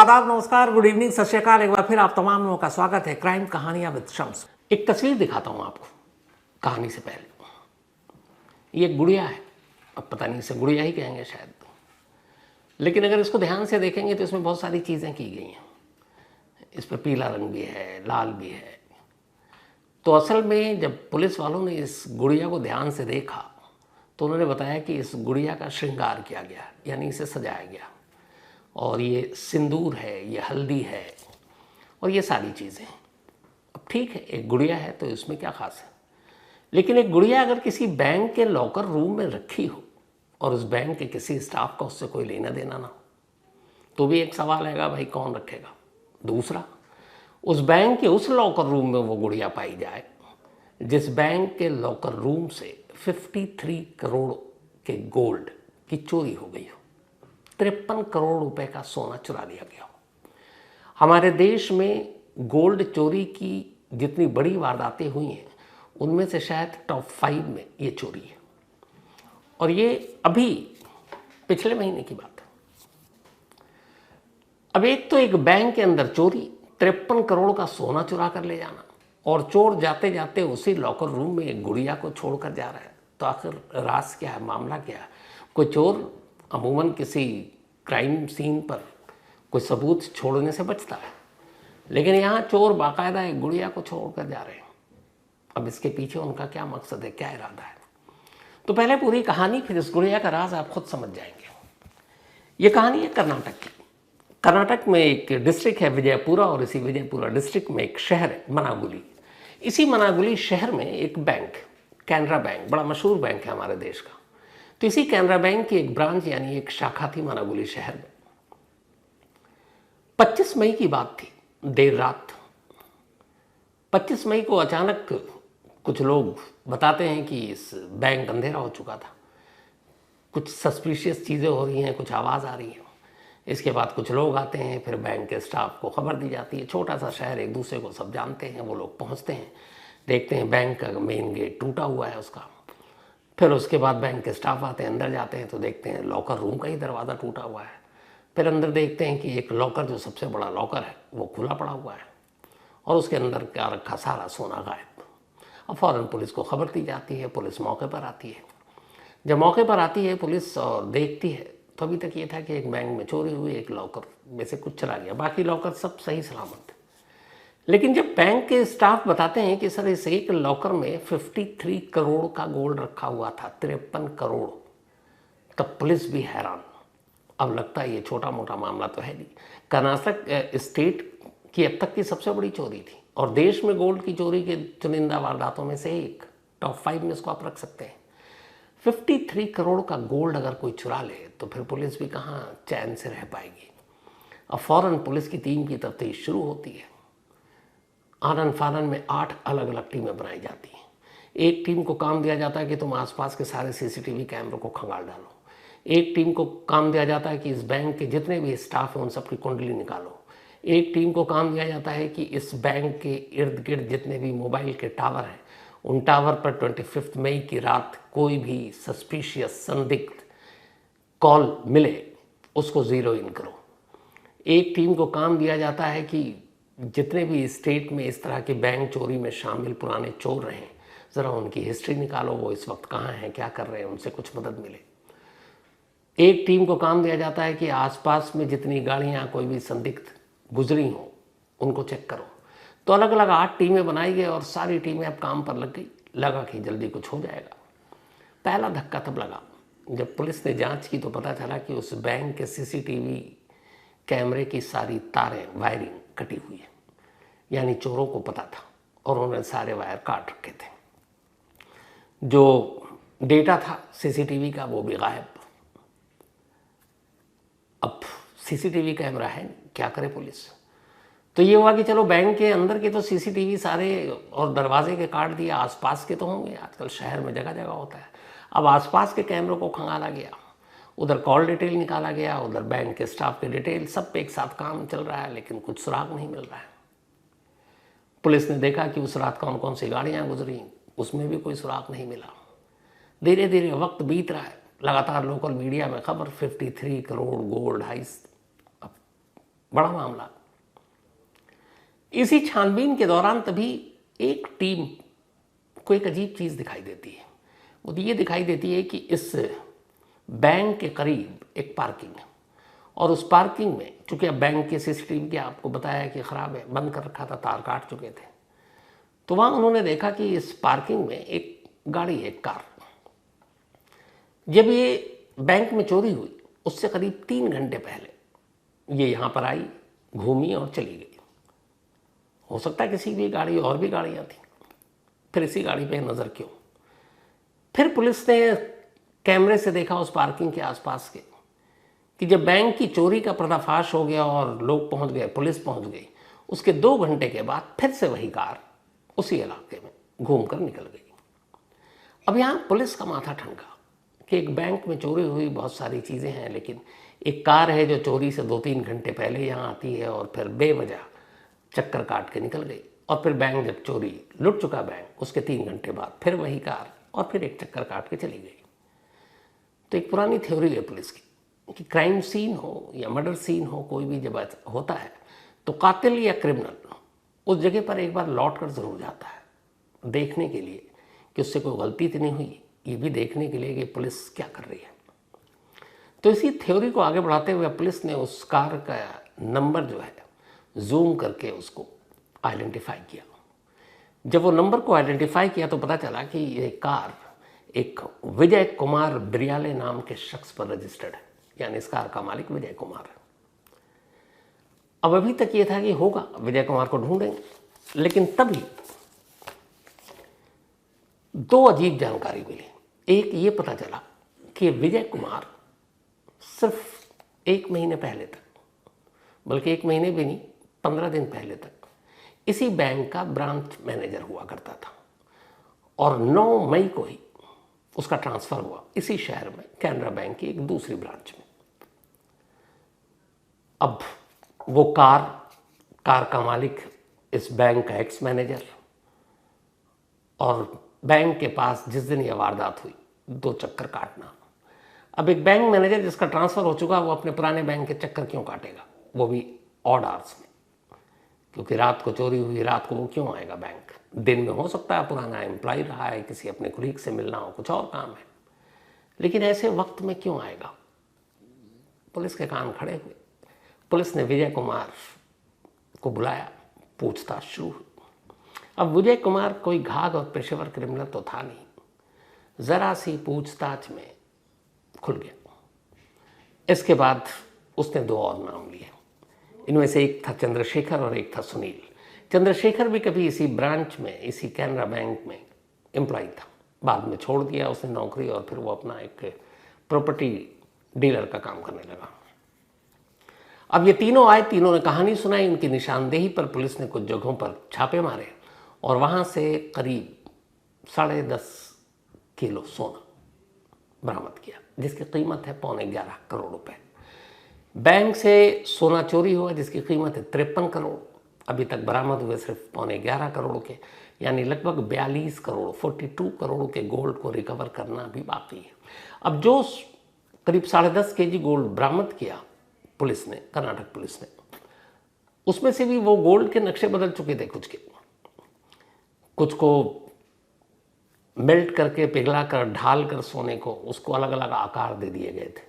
आदाब, नमस्कार, good evening, सत श्री अकाल। एक बार फिर आप तमाम लोगों का स्वागत है क्राइम कहानियां विद शम्स। एक तस्वीर दिखाता हूं आपको कहानी से पहले। ये एक गुड़िया है, अब पता नहीं इसे गुड़िया ही कहेंगे शायद, लेकिन अगर इसको ध्यान से देखेंगे तो इसमें बहुत सारी चीज़ें की गई हैं। इस पर पीला रंग भी है, लाल भी है। तो असल में जब पुलिस वालों ने इस गुड़िया को ध्यान से देखा तो उन्होंने बताया कि इस गुड़िया का श्रृंगार किया गया, यानी इसे सजाया गया, और ये सिंदूर है, ये हल्दी है और ये सारी चीज़ें। अब ठीक है, एक गुड़िया है तो इसमें क्या खास है, लेकिन एक गुड़िया अगर किसी बैंक के लॉकर रूम में रखी हो और उस बैंक के किसी स्टाफ का उससे कोई लेना देना ना हो तो भी एक सवाल आएगा, भाई कौन रखेगा। दूसरा, उस बैंक के उस लॉकर रूम में वो गुड़िया पाई जाए जिस बैंक के लॉकर रूम से 53 करोड़ के गोल्ड की चोरी हो गई हो, 53 करोड़ रुपए का सोना चुरा लिया गया हो। हमारे देश में गोल्ड चोरी की जितनी बड़ी वारदातें हुई हैं उनमें से शायद टॉप 5 में ये चोरी है। और ये अभी पिछले महीने की बात है। अब एक तो एक बैंक के अंदर चोरी, 53 करोड़ का सोना चुरा कर ले जाना, और चोर जाते जाते उसी लॉकर रूम में एक गुड़िया को छोड़कर जा रहा है। तो आखिर राज क्या है, मामला क्या है? कोई चोर अमूमन किसी क्राइम सीन पर कोई सबूत छोड़ने से बचता है, लेकिन यहाँ चोर बाकायदा एक गुड़िया को छोड़कर जा रहे हैं। अब इसके पीछे उनका क्या मकसद है, क्या इरादा है? तो पहले पूरी कहानी, फिर इस गुड़िया का राज आप खुद समझ जाएंगे। ये कहानी है कर्नाटक की। कर्नाटक में एक डिस्ट्रिक्ट है विजयपुरा, और इसी विजयपुरा डिस्ट्रिक्ट में एक शहर है मनागुली। इसी मनागुली शहर में एक बैंक, कैनरा बैंक, बड़ा मशहूर बैंक है हमारे देश का। तो इसी कैनरा बैंक की एक ब्रांच यानी एक शाखा थी मनागुली शहर में। 25 मई की बात थी, देर रात। 25 मई को अचानक कुछ लोग बताते हैं कि इस बैंक अंधेरा हो चुका था, कुछ सस्पिशियस चीज़ें हो रही हैं, कुछ आवाज़ आ रही है। इसके बाद कुछ लोग आते हैं, फिर बैंक के स्टाफ को खबर दी जाती है। छोटा सा शहर, एक दूसरे को सब जानते हैं। वो लोग पहुंचते हैं, देखते हैं बैंक का मेन गेट टूटा हुआ है उसका। फिर उसके बाद बैंक के स्टाफ आते हैं, अंदर जाते हैं तो देखते हैं लॉकर रूम का ही दरवाज़ा टूटा हुआ है। फिर अंदर देखते हैं कि एक लॉकर, जो सबसे बड़ा लॉकर है, वो खुला पड़ा हुआ है और उसके अंदर क्या रखा, सारा सोना गायब। अब फ़ौरन पुलिस को खबर दी जाती है। पुलिस मौके पर आती है। जब मौके पर आती है पुलिस और देखती है तो अभी तक ये था कि एक बैंक में चोरी हुई, एक लॉकर में से कुछ चला गया, बाकी लॉकर सब सही सलामत थे। लेकिन जब बैंक के स्टाफ बताते हैं कि सर इस एक लॉकर में 53 करोड़ का गोल्ड रखा हुआ था, 53 करोड़, तब पुलिस भी हैरान। अब लगता है ये छोटा मोटा मामला तो है नहीं। कर्नाटक स्टेट की अब तक की सबसे बड़ी चोरी थी और देश में गोल्ड की चोरी के चुनिंदा वारदातों में से एक, टॉप 5 में इसको आप रख सकते हैं। 53 करोड़ का गोल्ड अगर कोई चुरा ले तो फिर पुलिस भी कहाँ चैन से रह पाएगी। अब फौरन पुलिस की टीम की तफ्तीश शुरू होती है। आनन फानन में 8 अलग अलग टीमें बनाई जाती हैं। एक टीम को काम दिया जाता है कि तुम आसपास के सारे सीसीटीवी कैमरों को खंगाल डालो। एक टीम को काम दिया जाता है कि इस बैंक के जितने भी स्टाफ हैं उन सबकी कुंडली निकालो। एक टीम को काम दिया जाता है कि इस बैंक के इर्द गिर्द जितने भी मोबाइल के टावर हैं उन टावर पर 25 मई की रात कोई भी सस्पिशियस, संदिग्ध कॉल मिले उसको ज़ीरो इन करो। एक टीम को काम दिया जाता है कि जितने भी स्टेट में इस तरह के बैंक चोरी में शामिल पुराने चोर रहे हैं, ज़रा उनकी हिस्ट्री निकालो, वो इस वक्त कहाँ हैं, क्या कर रहे हैं, उनसे कुछ मदद मिले। एक टीम को काम दिया जाता है कि आसपास में जितनी गाड़ियाँ कोई भी संदिग्ध गुजरी हों उनको चेक करो। तो अलग अलग 8 टीमें बनाई गई और सारी टीमें अब काम पर लग गई। लगा कि जल्दी कुछ हो जाएगा। पहला धक्का तब लगा जब पुलिस ने जांच की तो पता चला कि उस बैंक के सीसीटीवी कैमरे की सारी तारें, वायरिंग कटी हुई है। यानी चोरों को पता था और उन्होंने सारे वायर काट रखे थे। जो डेटा था सीसीटीवी का वो भी गायब। अब सीसीटीवी कैमरा है, क्या करे पुलिस? तो ये हुआ कि चलो बैंक के अंदर के तो सीसीटीवी सारे और दरवाजे के काट दिए, आसपास के तो होंगे, आजकल शहर में जगह जगह होता है। अब आसपास के कैमरों को खंगाला गया, उधर कॉल डिटेल निकाला गया, उधर बैंक के स्टाफ के डिटेल, सब पे एक साथ काम चल रहा है, लेकिन कुछ सुराग नहीं मिल रहा है। पुलिस ने देखा कि उस रात कौन कौन सी गाड़ियाँ गुजरी, उसमें भी कोई सुराग नहीं मिला। धीरे धीरे वक्त बीत रहा है, लगातार लोकल मीडिया में खबर 53 करोड़ गोल्ड हाइस। अब बड़ा मामला। इसी छानबीन के दौरान तभी एक टीम को एक अजीब चीज़ दिखाई देती है। वो ये दिखाई देती है कि इस बैंक के करीब एक पार्किंग है और उस पार्किंग में, चूंकि अब बैंक की सीसीटीवी की आपको बताया कि ख़राब है, बंद कर रखा था, तार काट चुके थे, तो वहाँ उन्होंने देखा कि इस पार्किंग में एक गाड़ी है, एक कार। जब ये बैंक में चोरी हुई उससे करीब 3 घंटे पहले ये यहाँ पर आई, घूमी और चली गई। हो सकता है किसी भी गाड़ी, और भी गाड़ियाँ थी, फिर इसी गाड़ी पे नज़र क्यों? फिर पुलिस ने कैमरे से देखा उस पार्किंग के आसपास के कि जब बैंक की चोरी का पर्दाफाश हो गया और लोग पहुंच गए, पुलिस पहुंच गई, उसके 2 घंटे के बाद फिर से वही कार उसी इलाके में घूमकर निकल गई। अब यहाँ पुलिस का माथा ठनका कि एक बैंक में चोरी हुई, बहुत सारी चीज़ें हैं, लेकिन एक कार है जो चोरी से 2-3 घंटे पहले यहाँ आती है और फिर बेवजह चक्कर काट के निकल गई, और फिर बैंक जब चोरी लुट चुका बैंक, उसके 3 घंटे बाद फिर वही कार और फिर एक चक्कर काट के चली गई। तो एक पुरानी थ्योरी है पुलिस की कि क्राइम सीन हो या मर्डर सीन हो, कोई भी जब होता है तो कातिल या क्रिमिनल उस जगह पर एक बार लौट कर ज़रूर जाता है, देखने के लिए कि उससे कोई गलती तो नहीं हुई, ये भी देखने के लिए कि पुलिस क्या कर रही है। तो इसी थ्योरी को आगे बढ़ाते हुए पुलिस ने उस कार का नंबर जो है जूम करके उसको आइडेंटिफाई किया। जब वो नंबर को आइडेंटिफाई किया तो पता चला कि ये कार एक विजय कुमार बिरयाले नाम के शख्स पर रजिस्टर्ड है, यानी इस कार का मालिक विजय कुमार है। अब अभी तक ये था कि होगा, विजय कुमार को ढूंढेंगे, लेकिन तभी 2 अजीब जानकारी मिली। एक ये पता चला कि विजय कुमार सिर्फ 1 महीने पहले तक, बल्कि 1 महीने भी नहीं, 15 दिन पहले तक इसी बैंक का ब्रांच मैनेजर हुआ करता था, और 9 मई को ही उसका ट्रांसफ़र हुआ इसी शहर में कैनरा बैंक की एक दूसरी ब्रांच में। अब वो कार का मालिक इस बैंक का एक्स मैनेजर, और बैंक के पास जिस दिन यह वारदात हुई 2 चक्कर काटना। अब एक बैंक मैनेजर जिसका ट्रांसफ़र हो चुका, वो अपने पुराने बैंक के चक्कर क्यों काटेगा, वो भी ऑड आवर्स में? क्योंकि रात को चोरी हुई, रात को वो क्यों आएगा बैंक? दिन में हो सकता है पुराना एम्प्लॉय रहा है, किसी अपने कुलीग से मिलना हो, कुछ और काम है, लेकिन ऐसे वक्त में क्यों आएगा? पुलिस के कान खड़े हुए। पुलिस ने विजय कुमार को बुलाया, पूछताछ शुरू हुई। अब विजय कुमार कोई घाघ और पेशेवर क्रिमिनल तो था नहीं, ज़रा सी पूछताछ में खुल गया। इसके बाद उसने 2 और नाम लिए। इनमें से एक था चंद्रशेखर और एक था सुनील। चंद्रशेखर भी कभी इसी ब्रांच में, इसी कैनरा बैंक में एम्प्लॉय था, बाद में छोड़ दिया उसने नौकरी और फिर वो अपना एक प्रॉपर्टी डीलर का काम करने लगा। अब ये तीनों आए, तीनों ने कहानी सुनाई। उनकी निशानदेही पर पुलिस ने कुछ जगहों पर छापे मारे और वहाँ से करीब 10.5 किलो सोना बरामद किया, जिसकी कीमत है 11.25 करोड़ रुपए। बैंक से सोना चोरी हुआ जिसकी कीमत है 53 करोड़, अभी तक बरामद हुए सिर्फ 11.25 करोड़ के, यानी लगभग 42 करोड़ 42 करोड़ के गोल्ड को रिकवर करना भी बाकी है। अब जो करीब 10.5 केजी गोल्ड बरामद किया पुलिस ने, कर्नाटक पुलिस ने, उसमें से भी वो गोल्ड के नक्शे बदल चुके थे। कुछ को मेल्ट करके, पिघला कर, ढाल कर सोने को, उसको अलग अलग आकार दे दिए गए थे।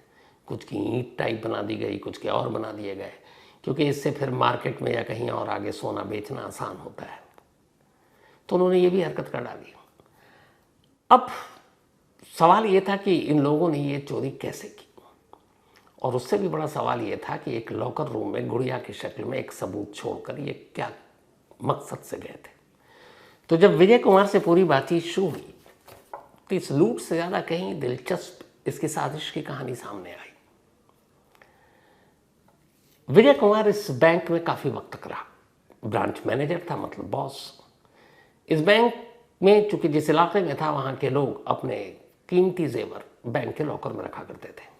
कुछ की ईंट टाइप बना दी गई, कुछ के और बना दिए गए, क्योंकि इससे फिर मार्केट में या कहीं और आगे सोना बेचना आसान होता है। तो उन्होंने ये भी हरकत कर डाली। अब सवाल ये था कि इन लोगों ने ये चोरी कैसे की, और उससे भी बड़ा सवाल ये था कि एक लॉकर रूम में गुड़िया की शक्ल में एक सबूत छोड़कर ये क्या मकसद से गए थे। तो जब विजय कुमार से पूरी बातचीत शुरू हुई तो इस लूट से ज़्यादा कहीं दिलचस्प इसकी साजिश की कहानी सामने आई। विजय कुमार इस बैंक में काफ़ी वक्त तक रहा, ब्रांच मैनेजर था, मतलब बॉस। इस बैंक में चूंकि जिस इलाके में था वहाँ के लोग अपने कीमती जेवर बैंक के लॉकर में रखा करते थे,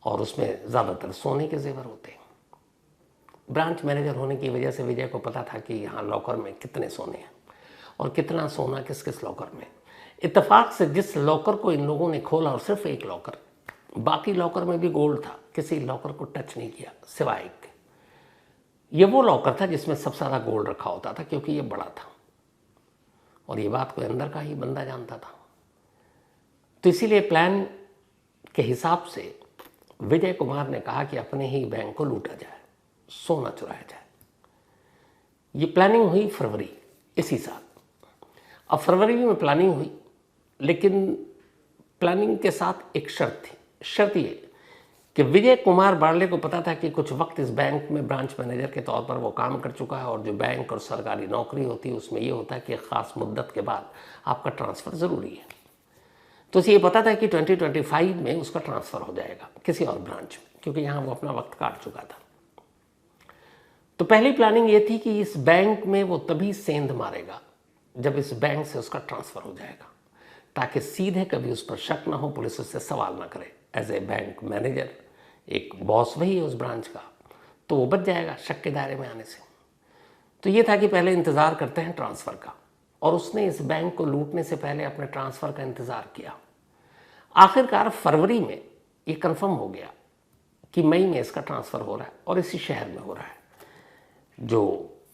और उसमें ज़्यादातर सोने के जेवर होते हैं। ब्रांच मैनेजर होने की वजह से विजय को पता था कि यहाँ लॉकर में कितने सोने हैं और कितना सोना किस किस लॉकर में। इत्तेफाक से जिस लॉकर को इन लोगों ने खोला, और सिर्फ एक लॉकर, बाकी लॉकर में भी गोल्ड था, किसी लॉकर को टच नहीं किया सिवाय एक ये वो लॉकर था जिसमें सबसे ज़्यादा गोल्ड रखा होता था, क्योंकि ये बड़ा था और ये बात कोई अंदर का ही बंदा जानता था। तो इसीलिए प्लान के हिसाब से विजय कुमार ने कहा कि अपने ही बैंक को लूटा जाए, सोना चुराया जाए। ये प्लानिंग हुई फरवरी इसी साल। अब फरवरी में प्लानिंग हुई, लेकिन प्लानिंग के साथ एक शर्त थी। शर्त ये कि विजय कुमार बार्ले को पता था कि कुछ वक्त इस बैंक में ब्रांच मैनेजर के तौर पर वो काम कर चुका है, और जो बैंक और सरकारी नौकरी होती है उसमें ये होता है कि ख़ास मुद्दत के बाद आपका ट्रांसफ़र ज़रूरी है। तो उसे ये पता था कि 2025 में उसका ट्रांसफ़र हो जाएगा किसी और ब्रांच में, क्योंकि यहाँ वो अपना वक्त काट चुका था। तो पहली प्लानिंग ये थी कि इस बैंक में वो तभी सेंध मारेगा जब इस बैंक से उसका ट्रांसफ़र हो जाएगा, ताकि सीधे कभी उस पर शक ना हो, पुलिस उससे सवाल ना करे। एज ए बैंक मैनेजर, एक बॉस वही है उस ब्रांच का, तो वो बच जाएगा शक के दायरे में आने से। तो ये था कि पहले इंतज़ार करते हैं ट्रांसफ़र का, और उसने इस बैंक को लूटने से पहले अपने ट्रांसफ़र का इंतज़ार किया। आखिरकार फरवरी में ये कंफर्म हो गया कि मई में इसका ट्रांसफ़र हो रहा है, और इसी शहर में हो रहा है जो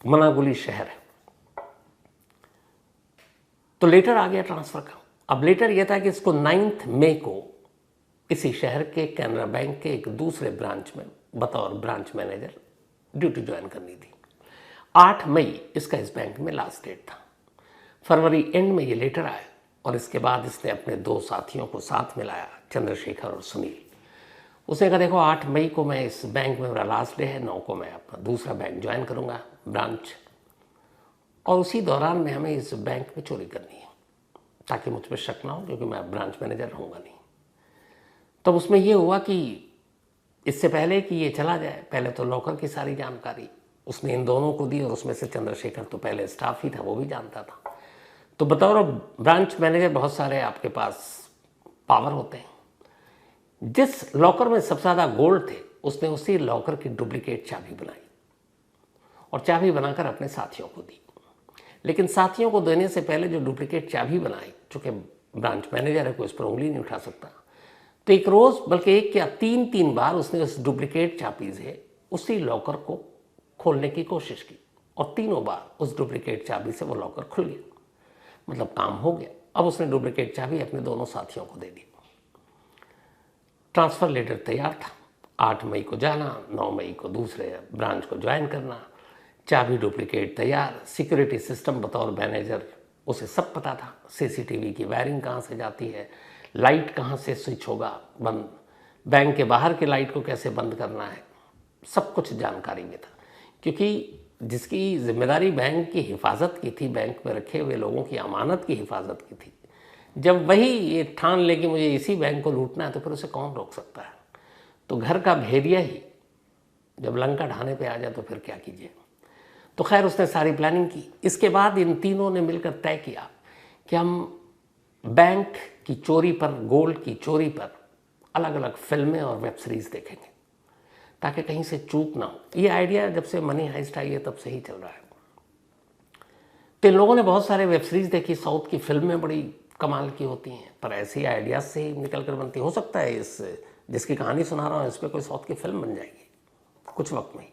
मनागुली शहर है। तो लेटर आ गया ट्रांसफ़र का। अब लेटर यह था कि इसको 9 मई को इसी शहर के कैनरा बैंक के एक दूसरे ब्रांच में बतौर ब्रांच मैनेजर ड्यूटी ज्वाइन करनी थी। 8 मई इसका इस बैंक में लास्ट डेट था। फरवरी एंड में ये लेटर आया, और इसके बाद इसने अपने 2 साथियों को साथ मिलाया, चंद्रशेखर और सुनील। उसने कहा देखो 8 मई को मैं इस बैंक में मेरा लास्ट डे है, 9 को मैं अपना दूसरा बैंक ज्वाइन करूँगा ब्रांच, और उसी दौरान में हमें इस बैंक में चोरी करनी है ताकि मुझ पर शक ना हो, क्योंकि मैं ब्रांच मैनेजर रहूँगा नहीं। तब उसमें यह हुआ कि इससे पहले कि ये चला जाए, पहले तो लॉकर की सारी जानकारी उसने इन दोनों को दी, और उसमें से चंद्रशेखर तो पहले स्टाफ ही था, वो भी जानता था। तो बतौर ब्रांच मैनेजर बहुत सारे आपके पास पावर होते हैं। जिस लॉकर में सबसे ज़्यादा गोल्ड थे उसने उसी लॉकर की डुप्लीकेट चाबी बनाई और चाबी बनाकर अपने साथियों को दी। लेकिन साथियों को देने से पहले जो डुप्लीकेट चाबी बनाई, चूँकि ब्रांच मैनेजर है, कोई इस पर उंगली नहीं उठा सकता, तो एक रोज़ बल्कि 1 या 3 बार उसने उस डुप्लीकेट चाबी से उसी लॉकर को खोलने की कोशिश की, और 3 बार उस डुप्लीकेट चाबी से वो लॉकर खुल गया। मतलब काम हो गया। अब उसने डुप्लीकेट चाबी अपने दोनों साथियों को दे दी। ट्रांसफ़र लेटर तैयार था। 8 मई को जाना, 9 मई को दूसरे ब्रांच को ज्वाइन करना, चाबी डुप्लीकेट तैयार, सिक्योरिटी सिस्टम बतौर मैनेजर उसे सब पता था। सीसीटीवी की वायरिंग कहाँ से जाती है, लाइट कहाँ से स्विच होगा बंद, बैंक के बाहर के लाइट को कैसे बंद करना है, सब कुछ जानकारी में था। क्योंकि जिसकी जिम्मेदारी बैंक की हिफाजत की थी, बैंक में रखे हुए लोगों की अमानत की हिफाजत की थी, जब वही ये ठान ले कि मुझे इसी बैंक को लूटना है, तो फिर उसे कौन रोक सकता है। तो घर का भेदिया ही जब लंका ढाने पे आ जाए तो फिर क्या कीजिए। तो खैर उसने सारी प्लानिंग की। इसके बाद इन तीनों ने मिलकर तय किया कि हम बैंक की चोरी पर, गोल्ड की चोरी पर अलग अलग फिल्में और वेब सीरीज़ देखेंगे ताकि कहीं से चूक ना हो। ये आइडिया जब से मनी हाइस्ट आई है तब से ही चल रहा है। तो इन लोगों ने बहुत सारे वेब सीरीज़ देखी, साउथ की फिल्में बड़ी कमाल की होती हैं, पर ऐसे ही आइडियाज़ से ही निकल कर बनती। हो सकता है इस जिसकी कहानी सुना रहा हूँ इस पर कोई साउथ की फिल्म बन जाएगी कुछ वक्त में ही।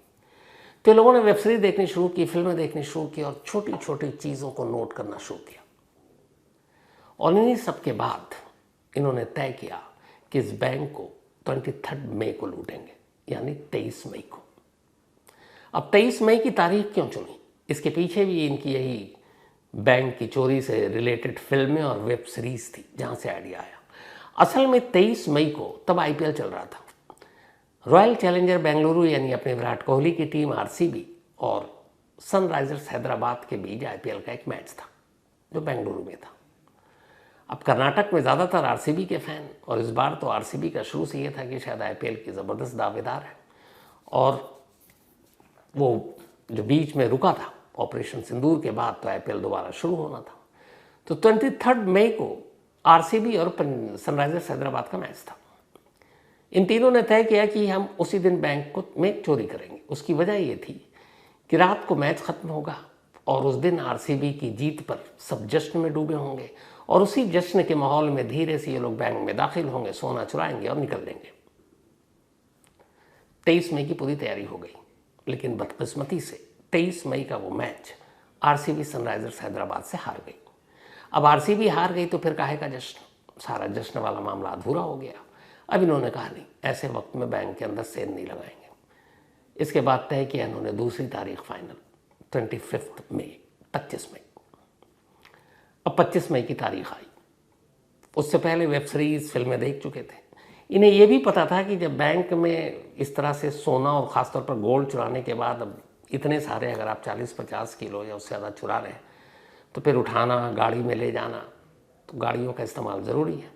तो लोगों ने वेब सीरीज़ देखनी शुरू की, फिल्में देखनी शुरू की, और छोटी छोटी चीज़ों को नोट करना शुरू किया। और इन्हीं सब के बाद इन्होंने तय किया कि इस बैंक को 23 मई को लूटेंगे, यानी 23 मई को। अब 23 मई की तारीख क्यों चुनी, इसके पीछे भी इनकी यही बैंक की चोरी से रिलेटेड फिल्में और वेब सीरीज़ थी जहाँ से आइडिया आया। असल में 23 मई को तब आईपीएल चल रहा था। रॉयल चैलेंजर बेंगलुरु यानी अपने विराट कोहली की टीम आरसीबी और सनराइजर्स हैदराबाद के बीच आईपीएल का एक मैच था जो बेंगलुरु में था। अब कर्नाटक में ज़्यादातर आरसीबी के फ़ैन, और इस बार तो आरसीबी का शुरू से ये था कि शायद आईपीएल की ज़बरदस्त दावेदार है, और वो जो बीच में रुका था ऑपरेशन सिंदूर के बाद, तो आईपीएल दोबारा शुरू होना था। तो 23 मई को आरसीबी और सनराइजर्स हैदराबाद का मैच था। इन तीनों ने तय किया कि हम उसी दिन बैंक को में चोरी करेंगे। उसकी वजह ये थी कि रात को मैच ख़त्म होगा और उस दिन आरसीबी की जीत पर सब जश्न में डूबे होंगे, और उसी जश्न के माहौल में धीरे से ये लोग बैंक में दाखिल होंगे, सोना चुराएंगे और निकल लेंगे। 23 मई की पूरी तैयारी हो गई। लेकिन बदकिस्मती से 23 मई का वो मैच आरसीबी सनराइजर्स हैदराबाद से हार गई। अब आरसीबी हार गई तो फिर काहे का जश्न, सारा जश्न वाला मामला अधूरा हो गया। अब इन्होंने कहा नहीं, ऐसे वक्त में बैंक के अंदर सेल नहीं लगाएंगे। इसके बाद तय किया इन्होंने दूसरी तारीख फाइनल 25 मई, 25 मई। अब 25 मई की तारीख आई। उससे पहले वेब सीरीज फिल्में देख चुके थे। इन्हें यह भी पता था कि जब बैंक में इस तरह से सोना और ख़ासतौर पर गोल्ड चुराने के बाद अब इतने सारे, अगर आप 40-50 किलो या उससे ज़्यादा चुरा रहे हैं तो फिर उठाना, गाड़ी में ले जाना, तो गाड़ियों का इस्तेमाल ज़रूरी है।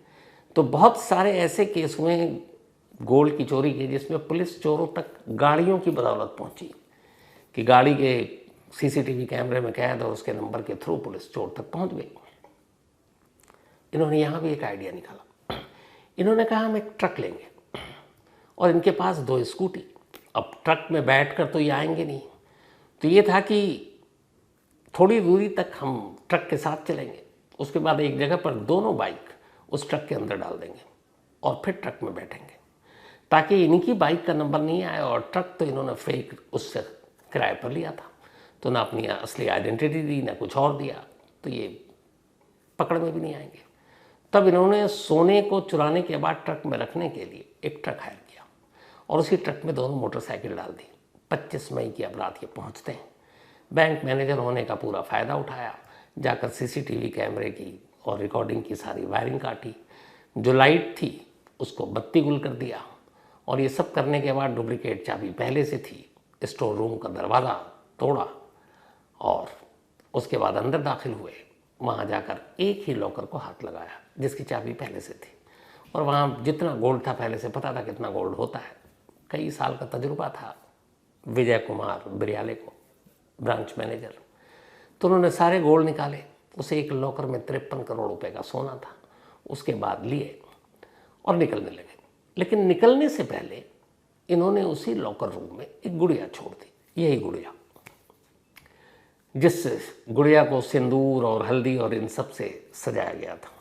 तो बहुत सारे ऐसे केस हुए हैं गोल्ड की चोरी के जिसमें पुलिस चोरों तक गाड़ियों की बदौलत पहुंची कि गाड़ी के सीसीटीवी कैमरे में कैद और उसके नंबर के थ्रू पुलिस चोर तक पहुंच गई। इन्होंने यहाँ भी एक आइडिया निकाला। इन्होंने कहा हम एक ट्रक लेंगे और इनके पास 2 स्कूटी। अब ट्रक में बैठकर तो ये आएंगे नहीं, तो ये था कि थोड़ी दूरी तक हम ट्रक के साथ चलेंगे, उसके बाद एक जगह पर दोनों बाइक उस ट्रक के अंदर डाल देंगे और फिर ट्रक में बैठेंगे ताकि इनकी बाइक का नंबर नहीं आए। और ट्रक तो इन्होंने फेक उससे किराए पर लिया था, तो ना अपनी असली आइडेंटिटी दी ना कुछ और दिया, तो ये पकड़ में भी नहीं आएंगे। तब इन्होंने सोने को चुराने के बाद ट्रक में रखने के लिए एक ट्रक हायर किया और उसी ट्रक में दोनों मोटरसाइकिल डाल दी। 25 मई की अब रात ये पहुँचते हैं। बैंक मैनेजर होने का पूरा फ़ायदा उठाया, जाकर सीसीटीवी कैमरे की और रिकॉर्डिंग की सारी वायरिंग काटी, जो लाइट थी उसको बत्ती गुल कर दिया। और ये सब करने के बाद डुप्लीकेट चाबी पहले से थी, स्टोर रूम का दरवाज़ा तोड़ा और उसके बाद अंदर दाखिल हुए। वहाँ जाकर एक ही लॉकर को हाथ लगाया जिसकी चाबी पहले से थी, और वहाँ जितना गोल्ड था पहले से पता था कितना गोल्ड होता है, कई साल का तजुर्बा था विजय कुमार बिरयाले को, ब्रांच मैनेजर। तो उन्होंने सारे गोल्ड निकाले। उसे एक लॉकर में 53 करोड़ रुपए का सोना था। उसके बाद लिए और निकलने लगे। लेकिन निकलने से पहले इन्होंने उसी लॉकर रूम में एक गुड़िया छोड़ दी, यही गुड़िया जिस गुड़िया को सिंदूर और हल्दी और इन सब से सजाया गया था,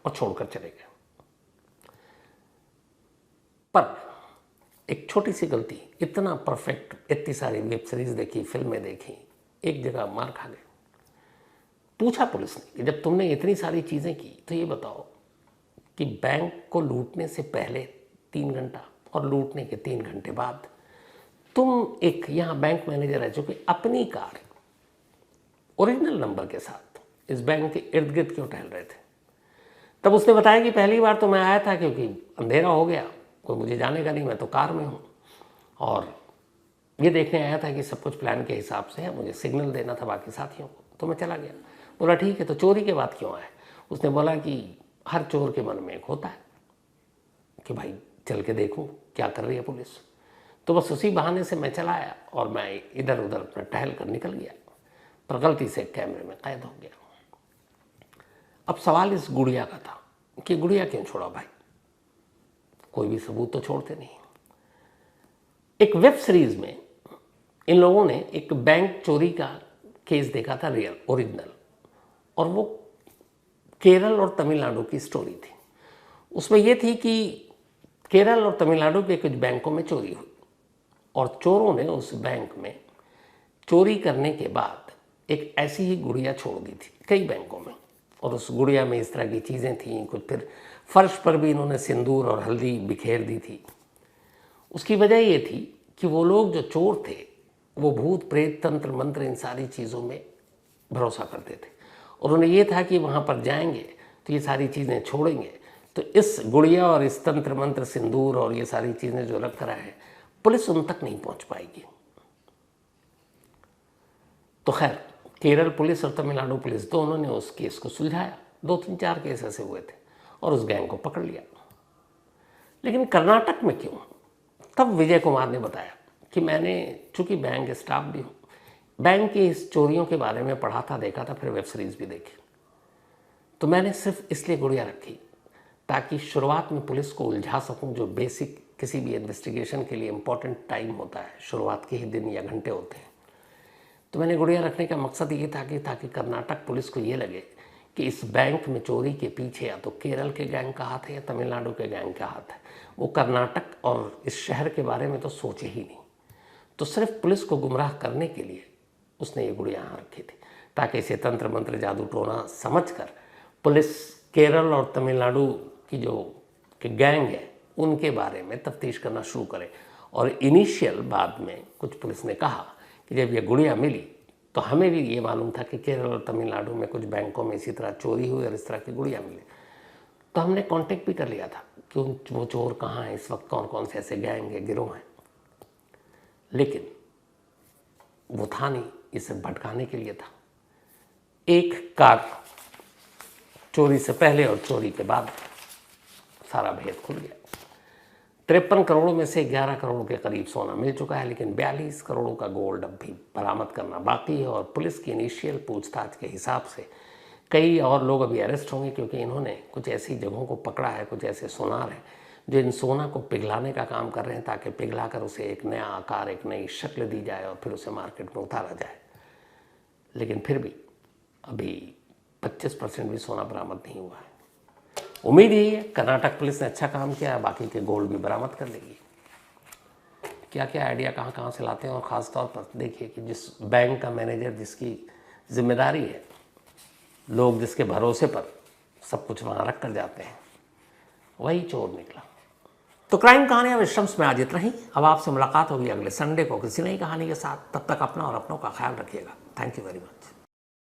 और छोड़कर चले गए। पर एक छोटी सी गलती, इतना परफेक्ट, इतनी सारी वेब सीरीज देखी, फिल्में देखी, एक जगह मार खा गए। पूछा पुलिस ने कि जब तुमने इतनी सारी चीज़ें की तो ये बताओ कि बैंक को लूटने से पहले 3 घंटा और लूटने के 3 घंटे बाद तुम एक यहाँ बैंक मैनेजर है जो कि अपनी कार ओरिजिनल नंबर के साथ इस बैंक के इर्द गिर्द क्यों टहल रहे थे? तब उसने बताया कि पहली बार तो मैं आया था क्योंकि अंधेरा हो गया, कोई मुझे जानेगा नहीं, मैं तो कार में हूँ, और ये देखने आया था कि सब कुछ प्लान के हिसाब से है, मुझे सिग्नल देना था बाकी साथियों को, तो मैं चला गया। बोला ठीक है, तो चोरी के बाद क्यों आए? उसने बोला कि हर चोर के मन में एक होता है कि भाई चल के देखूं क्या कर रही है पुलिस। तो बस उसी बहाने से मैं चला आया और मैं इधर उधर अपना टहल कर निकल गया, पर गलती से कैमरे में कैद हो गया। अब सवाल इस गुड़िया का था कि गुड़िया क्यों छोड़ा भाई? कोई भी सबूत तो छोड़ते नहीं। एक वेब सीरीज में इन लोगों ने एक बैंक चोरी का केस देखा था, रियल ओरिजिनल, और वो केरल और तमिलनाडु की स्टोरी थी। उसमें यह थी कि केरल और तमिलनाडु के कुछ बैंकों में चोरी हुई और चोरों ने उस बैंक में चोरी करने के बाद एक ऐसी ही गुड़िया छोड़ दी थी कई बैंकों में, और उस गुड़िया में इस तरह की चीज़ें थीं कुछ। फिर फर्श पर भी इन्होंने सिंदूर और हल्दी बिखेर दी थी। उसकी वजह ये थी कि वो लोग जो चोर थे वो भूत प्रेत तंत्र मंत्र इन सारी चीज़ों में भरोसा करते थे, और उन्हें ये था कि वहाँ पर जाएंगे तो ये सारी चीज़ें छोड़ेंगे तो इस गुड़िया और इस तंत्र मंत्र सिंदूर और ये सारी चीज़ें जो रख रहा है पुलिस उन तक नहीं पहुँच पाएगी। तो खैर केरल पुलिस और तमिलनाडु पुलिस दोनों ने उस केस को सुलझाया। 2-3-4 केस ऐसे हुए थे और उस गैंग को पकड़ लिया। लेकिन कर्नाटक में क्यों? तब विजय कुमार ने बताया कि मैंने, चूँकि बैंक स्टाफ भी हूँ, बैंक की इस चोरियों के बारे में पढ़ा था, देखा था, फिर वेब सीरीज़ भी देखी, तो मैंने सिर्फ इसलिए गुड़िया रखी ताकि शुरुआत में पुलिस को उलझा सकूं, जो बेसिक किसी भी इन्वेस्टिगेशन के लिए इम्पॉर्टेंट टाइम होता है, शुरुआत के ही दिन या घंटे होते हैं। तो मैंने गुड़िया रखने का मकसद ये था कि ताकि कर्नाटक पुलिस को ये लगे कि इस बैंक में चोरी के पीछे या तो केरल के गैंग का हाथ है या तमिलनाडु के गैंग का हाथ है। वो कर्नाटक और इस शहर के बारे में तो सोचे ही नहीं। तो सिर्फ पुलिस को गुमराह करने के लिए उसने ये गुड़िया यहाँ रखी थी, ताकि इसे तंत्र मंत्र जादू टोना समझकर पुलिस केरल और तमिलनाडु की जो कि गैंग है उनके बारे में तफ्तीश करना शुरू करे। और इनिशियल बाद में कुछ पुलिस ने कहा कि जब ये गुड़िया मिली तो हमें भी ये मालूम था कि केरल और तमिलनाडु में कुछ बैंकों में इसी तरह चोरी हुई और इस तरह की गुड़िया मिली, तो हमने कांटेक्ट भी कर लिया था कि वो चोर कहाँ हैं इस वक्त, कौन कौन से ऐसे गैंग है, गिरोह हैं। लेकिन वो था नहीं, इसे भटकाने के लिए था। एक कार चोरी से पहले और चोरी के बाद सारा भेद खुल गया। 53 करोड़ में से 11 करोड़ के करीब सोना मिल चुका है, लेकिन 42 करोड़ का गोल्ड अब भी बरामद करना बाकी है। और पुलिस की इनिशियल पूछताछ के हिसाब से कई और लोग अभी अरेस्ट होंगे, क्योंकि इन्होंने कुछ ऐसी जगहों को पकड़ा है, कुछ ऐसे सोनार हैं जो इन सोना को पिघलाने का काम कर रहे हैं, ताकि पिघलाकर उसे एक नया आकार, एक नई शक्ल दी जाए और फिर उसे मार्केट में उतारा जाए। लेकिन फिर भी अभी 25% भी सोना बरामद नहीं हुआ है। उम्मीद यही है कर्नाटक पुलिस ने अच्छा काम किया है, बाकी के गोल्ड भी बरामद कर लेगी। क्या क्या आइडिया कहाँ कहाँ से लाते हैं। और ख़ास तौर पर देखिए कि जिस बैंक का मैनेजर, जिसकी जिम्मेदारी है, लोग जिसके भरोसे पर सब कुछ वहाँ रख कर जाते हैं, वही चोर निकला। तो क्राइम कहानियाँ विश्रम्स में आज इतना ही। अब आपसे मुलाकात होगी अगले संडे को किसी नई कहानी के साथ। तब तक अपना और अपनों का ख्याल रखिएगा। Thank you very much.